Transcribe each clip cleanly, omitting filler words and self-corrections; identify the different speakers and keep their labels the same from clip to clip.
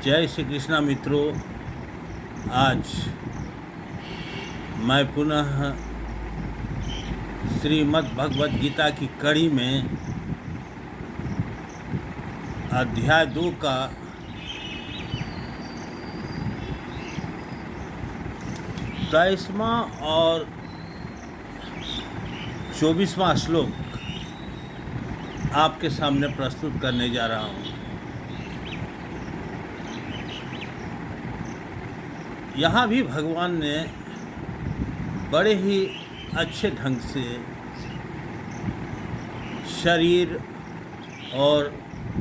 Speaker 1: जय श्री कृष्णा मित्रों। आज मैं पुनः श्रीमद् भगवद गीता की कड़ी में अध्याय 2 का 23वां और 24वां श्लोक आपके सामने प्रस्तुत करने जा रहा हूँ। यहाँ भी भगवान ने बड़े ही अच्छे ढंग से शरीर और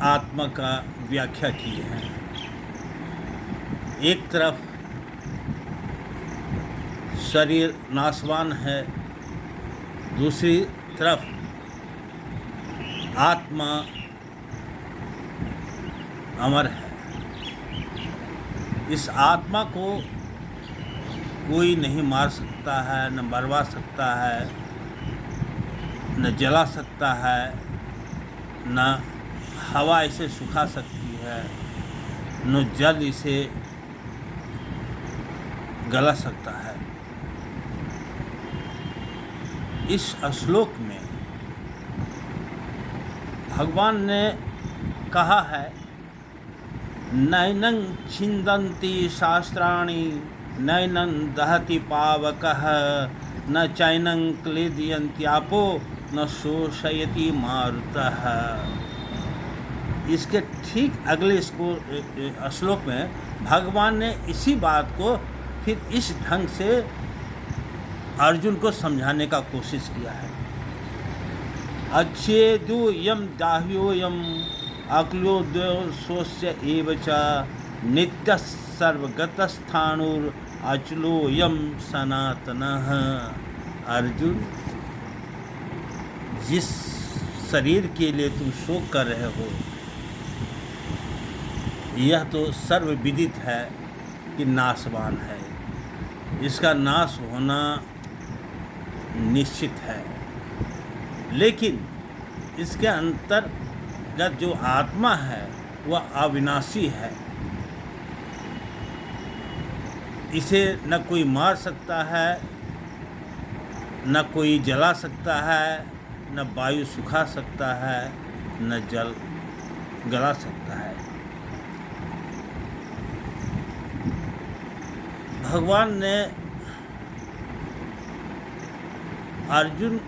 Speaker 1: आत्मा का व्याख्या की है। एक तरफ शरीर नाशवान है, दूसरी तरफ आत्मा अमर है। इस आत्मा को कोई नहीं मार सकता है, न मरवा सकता है, न जला सकता है, न हवा इसे सुखा सकती है, न जल इसे गला सकता है। इस श्लोक में भगवान ने कहा है, नैनं छिन्दन्ति शास्त्राणि नैनं दहति पावकः न चैनं क्लेदयन्त्यापो न शोषयति मारुतः। इसके ठीक अगले श्लोक में भगवान ने इसी बात को फिर इस ढंग से अर्जुन को समझाने का कोशिश किया है। अच्छेदु यम दाह्योयम अक्लोद्योषोस्य एव च नित्यः सर्वगतस्थाणुर अचलोयम सनातनः। अर्जुन, जिस शरीर के लिए तुम शोक कर रहे हो, यह तो सर्वविदित है कि नाशवान है। इसका नाश होना निश्चित है, लेकिन इसके अंतर्गत जो आत्मा है वह अविनाशी है। इसे न कोई मार सकता है, न कोई जला सकता है, न वायु सुखा सकता है, न जल गला सकता है। भगवान ने अर्जुन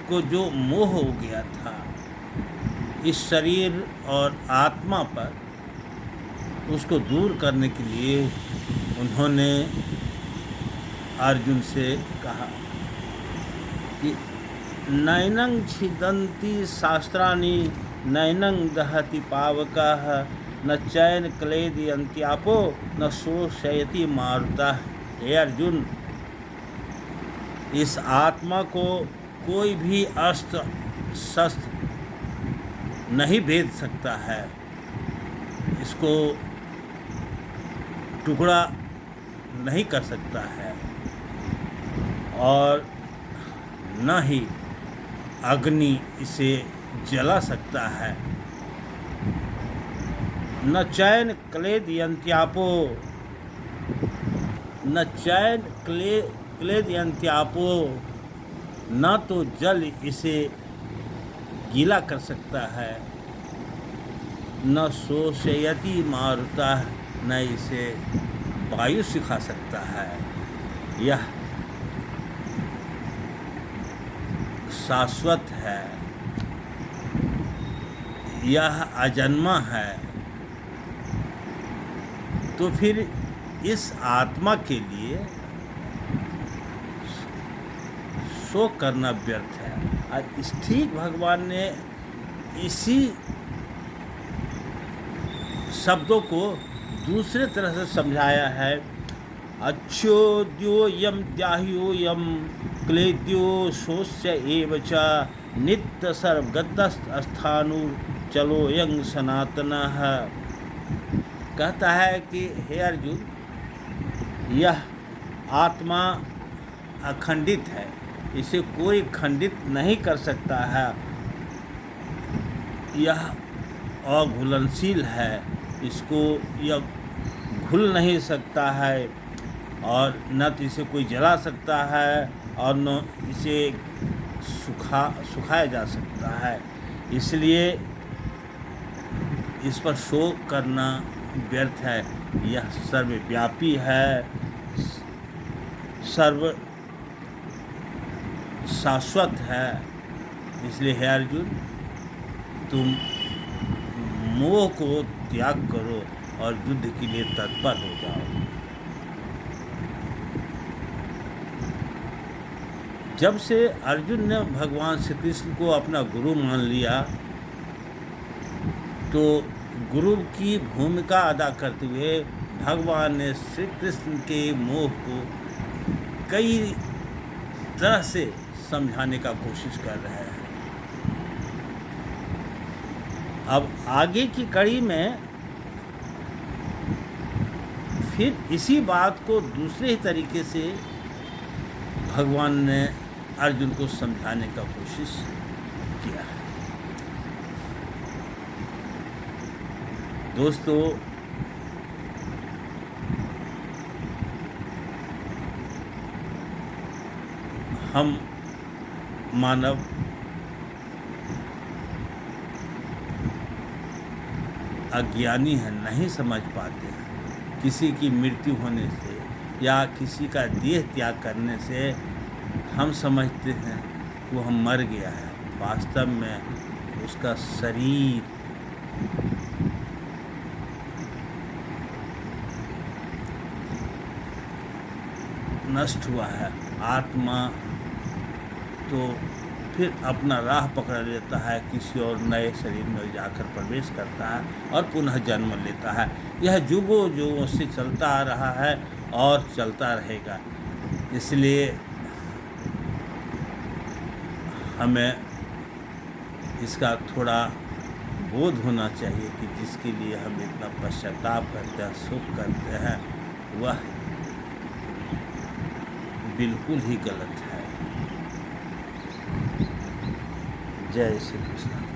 Speaker 1: को जो मोह हो गया था इस शरीर और आत्मा पर, उसको दूर करने के लिए उन्होंने अर्जुन से कहा कि नैनं छिदन्ति शास्त्राणि नैनं दहति पावकः न चैन क्लेदयन्त्यापो न शोषयति मारुतः। हे अर्जुन, इस आत्मा को कोई भी अस्त्र शस्त्र नहीं भेद सकता है, इसको टुकड़ा नहीं कर सकता है, और न ही अग्नि इसे जला सकता है। न चैन क्लेदयन्त्यापो, न चैन क्लेदयन्त्यापो, न तो जल इसे गीला कर सकता है, न शोषयति मारुतः, न इसे वायु सुखा सकता है। यह शाश्वत है, यह अजन्मा है। तो फिर इस आत्मा के लिए शोक करना व्यर्थ है। और इस ठीक भगवान ने इसी शब्दों को दूसरे तरह से समझाया है। अच्छोद्यो यम दाह्यो यम क्लेद्यो शोष्य एव च नित्य सर्वगतस्थ स्थाणुर चलोयं सनातनः। कहता है कि हे अर्जुन, यह आत्मा अखंडित है, इसे कोई खंडित नहीं कर सकता है। यह अघुलनशील है, इसको यह घुल नहीं सकता है और न तो इसे कोई जला सकता है और न इसे सुखाया जा सकता है। इसलिए इस पर शोक करना व्यर्थ है। यह सर्वव्यापी है, सर्व शाश्वत है। इसलिए हे अर्जुन, तुम मोह को त्याग करो और युद्ध के लिए तत्पर हो जाओ। जब से अर्जुन ने भगवान श्री कृष्ण को अपना गुरु मान लिया, तो गुरु की भूमिका अदा करते हुए भगवान ने श्री कृष्ण के मोह को कई तरह से समझाने का कोशिश कर रहे हैं। अब आगे की कड़ी में फिर इसी बात को दूसरे तरीके से भगवान ने अर्जुन को समझाने का कोशिश किया है। दोस्तों, हम मानव अज्ञानी हैं, नहीं समझ पाते हैं। किसी की मृत्यु होने से या किसी का देह त्याग करने से हम समझते हैं कि वो हम मर गया है। वास्तव में उसका शरीर नष्ट हुआ है। आत्मा तो फिर अपना राह पकड़ लेता है, किसी और नए शरीर में जाकर प्रवेश करता है और पुनः जन्म लेता है। यह युगों युगों से चलता आ रहा है और चलता रहेगा। इसलिए हमें इसका थोड़ा बोध होना चाहिए कि जिसके लिए हम इतना पश्चाताप करते हैं, शोक करते हैं, वह बिल्कुल ही गलत है। जय श्री कृष्ण।